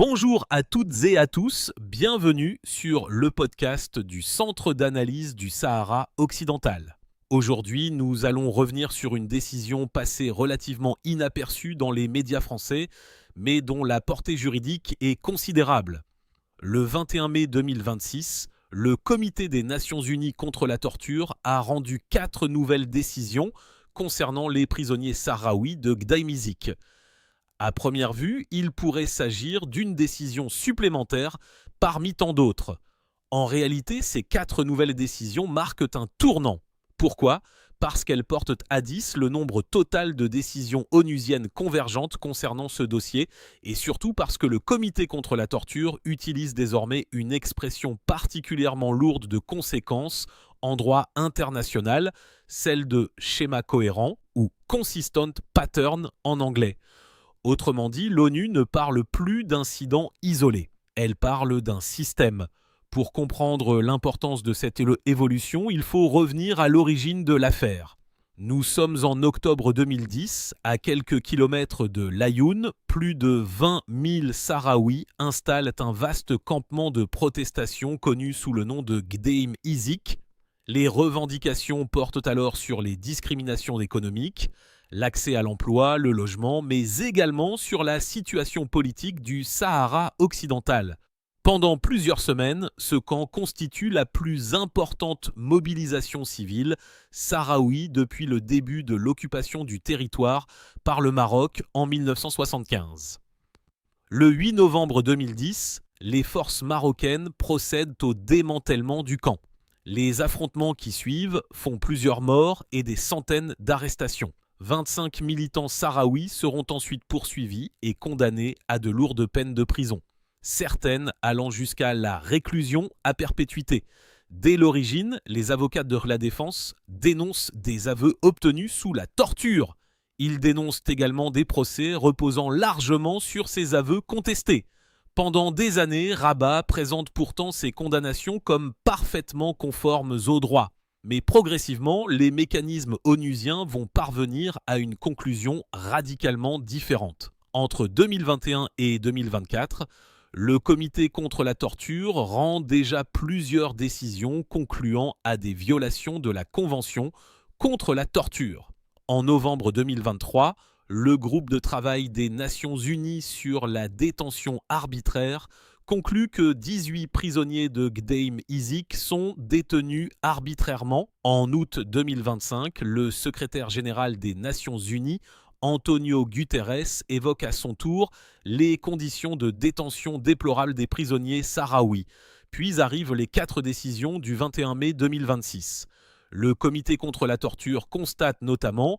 Bonjour à toutes et à tous, bienvenue sur le podcast du Centre d'analyse du Sahara occidental. Aujourd'hui, nous allons revenir sur une décision passée relativement inaperçue dans les médias français, mais dont la portée juridique est considérable. Le 21 mai 2026, le Comité des Nations Unies contre la torture a rendu 4 nouvelles décisions concernant les prisonniers sahraouis de Gdeim Izik. À première vue, il pourrait s'agir d'une décision supplémentaire parmi tant d'autres. En réalité, ces 4 nouvelles décisions marquent un tournant. Pourquoi ? Parce qu'elles portent à 10 le nombre total de décisions onusiennes convergentes concernant ce dossier, et surtout parce que le Comité contre la torture utilise désormais une expression particulièrement lourde de conséquences en droit international, celle de schéma cohérent ou consistent pattern en anglais. Autrement dit, l'ONU ne parle plus d'incidents isolés, elle parle d'un système. Pour comprendre l'importance de cette évolution, il faut revenir à l'origine de l'affaire. Nous sommes en octobre 2010, à quelques kilomètres de Laayoune, plus de 20 000 Sahraouis installent un vaste campement de protestation connu sous le nom de Gdeim Izik. Les revendications portent alors sur les discriminations économiques, l'accès à l'emploi, le logement, mais également sur la situation politique du Sahara occidental. Pendant plusieurs semaines, ce camp constitue la plus importante mobilisation civile sahraoui depuis le début de l'occupation du territoire par le Maroc en 1975. Le 8 novembre 2010, les forces marocaines procèdent au démantèlement du camp. Les affrontements qui suivent font plusieurs morts et des centaines d'arrestations. 25 militants sahraouis seront ensuite poursuivis et condamnés à de lourdes peines de prison, certaines allant jusqu'à la réclusion à perpétuité. Dès l'origine, les avocats de la défense dénoncent des aveux obtenus sous la torture. Ils dénoncent également des procès reposant largement sur ces aveux contestés. Pendant des années, Rabat présente pourtant ces condamnations comme parfaitement conformes au droit. Mais progressivement, les mécanismes onusiens vont parvenir à une conclusion radicalement différente. Entre 2021 et 2024, le Comité contre la torture rend déjà plusieurs décisions concluant à des violations de la Convention contre la torture. En novembre 2023, le groupe de travail des Nations Unies sur la détention arbitraire conclut que 18 prisonniers de Gdeim Izik sont détenus arbitrairement. En août 2025, le secrétaire général des Nations Unies, Antonio Guterres, évoque à son tour les conditions de détention déplorables des prisonniers sahraouis. Puis arrivent les 4 décisions du 21 mai 2026. Le Comité contre la torture constate notamment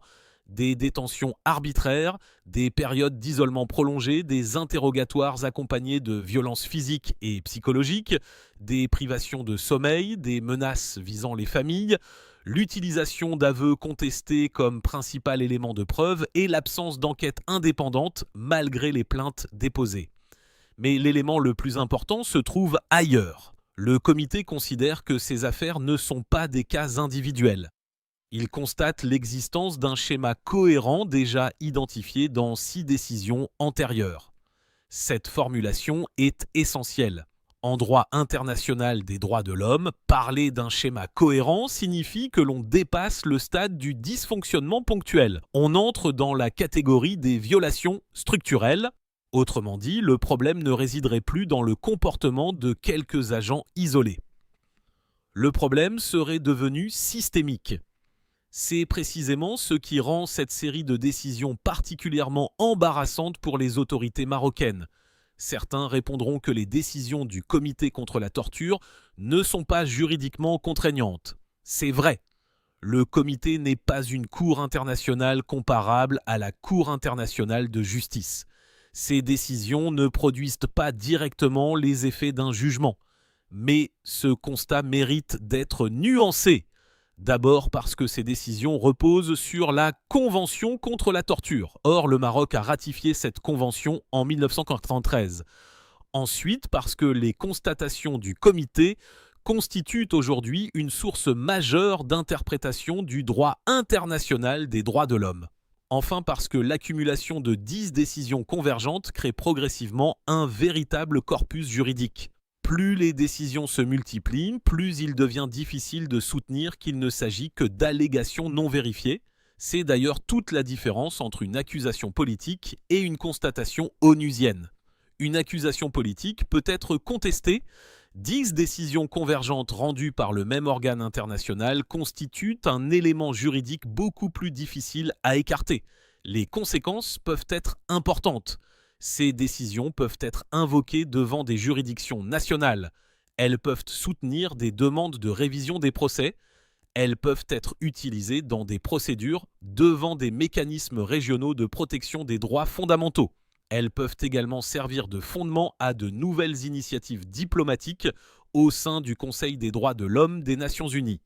des détentions arbitraires, des périodes d'isolement prolongé, des interrogatoires accompagnés de violences physiques et psychologiques, des privations de sommeil, des menaces visant les familles, l'utilisation d'aveux contestés comme principal élément de preuve et l'absence d'enquête indépendante malgré les plaintes déposées. Mais l'élément le plus important se trouve ailleurs. Le comité considère que ces affaires ne sont pas des cas individuels. Il constate l'existence d'un schéma cohérent déjà identifié dans 6 décisions antérieures. Cette formulation est essentielle. En droit international des droits de l'homme, parler d'un schéma cohérent signifie que l'on dépasse le stade du dysfonctionnement ponctuel. On entre dans la catégorie des violations structurelles. Autrement dit, le problème ne résiderait plus dans le comportement de quelques agents isolés. Le problème serait devenu systémique. C'est précisément ce qui rend cette série de décisions particulièrement embarrassante pour les autorités marocaines. Certains répondront que les décisions du Comité contre la torture ne sont pas juridiquement contraignantes. C'est vrai. Le comité n'est pas une cour internationale comparable à la Cour internationale de justice. Ces décisions ne produisent pas directement les effets d'un jugement. Mais ce constat mérite d'être nuancé. D'abord parce que ces décisions reposent sur la Convention contre la torture. Or, le Maroc a ratifié cette convention en 1993. Ensuite, parce que les constatations du comité constituent aujourd'hui une source majeure d'interprétation du droit international des droits de l'homme. Enfin parce que l'accumulation de 10 décisions convergentes crée progressivement un véritable corpus juridique. Plus les décisions se multiplient, plus il devient difficile de soutenir qu'il ne s'agit que d'allégations non vérifiées. C'est d'ailleurs toute la différence entre une accusation politique et une constatation onusienne. Une accusation politique peut être contestée. 10 décisions convergentes rendues par le même organe international constituent un élément juridique beaucoup plus difficile à écarter. Les conséquences peuvent être importantes. Ces décisions peuvent être invoquées devant des juridictions nationales. Elles peuvent soutenir des demandes de révision des procès. Elles peuvent être utilisées dans des procédures devant des mécanismes régionaux de protection des droits fondamentaux. Elles peuvent également servir de fondement à de nouvelles initiatives diplomatiques au sein du Conseil des droits de l'homme des Nations Unies.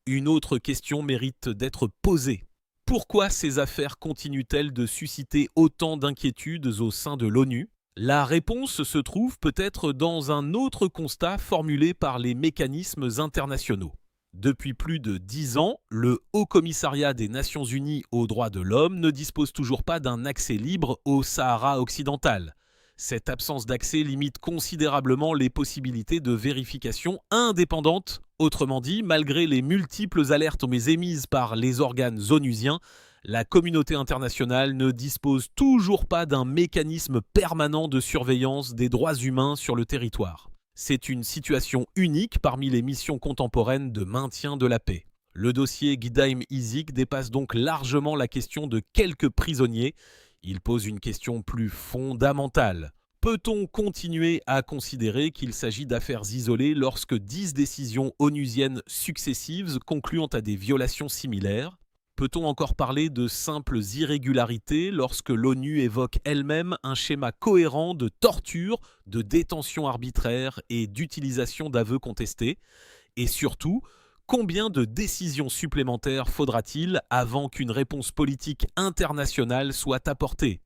Une autre question mérite d'être posée. Pourquoi ces affaires continuent-elles de susciter autant d'inquiétudes au sein de l'ONU ? La réponse se trouve peut-être dans un autre constat formulé par les mécanismes internationaux. Depuis plus de 10 ans, le Haut Commissariat des Nations Unies aux droits de l'homme ne dispose toujours pas d'un accès libre au Sahara occidental. Cette absence d'accès limite considérablement les possibilités de vérification indépendante. Autrement dit, malgré les multiples alertes émises par les organes onusiens, la communauté internationale ne dispose toujours pas d'un mécanisme permanent de surveillance des droits humains sur le territoire. C'est une situation unique parmi les missions contemporaines de maintien de la paix. Le dossier Gdeim Izik dépasse donc largement la question de quelques prisonniers. Il pose une question plus fondamentale. Peut-on continuer à considérer qu'il s'agit d'affaires isolées lorsque 10 décisions onusiennes successives concluant à des violations similaires ? Peut-on encore parler de simples irrégularités lorsque l'ONU évoque elle-même un schéma cohérent de torture, de détention arbitraire et d'utilisation d'aveux contestés ? Et surtout, combien de décisions supplémentaires faudra-t-il avant qu'une réponse politique internationale soit apportée ?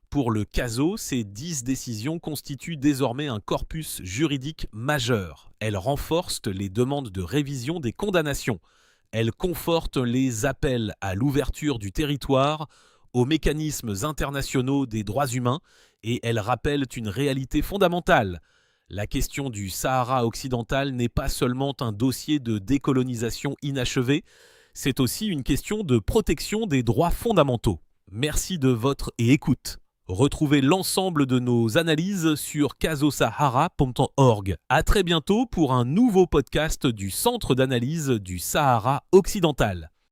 Pour le CASO, ces 10 décisions constituent désormais un corpus juridique majeur. Elles renforcent les demandes de révision des condamnations. Elles confortent les appels à l'ouverture du territoire, aux mécanismes internationaux des droits humains et elles rappellent une réalité fondamentale. La question du Sahara occidental n'est pas seulement un dossier de décolonisation inachevé, c'est aussi une question de protection des droits fondamentaux. Merci de votre écoute. Retrouvez l'ensemble de nos analyses sur casosahara.org. À très bientôt pour un nouveau podcast du Centre d'analyse du Sahara occidental.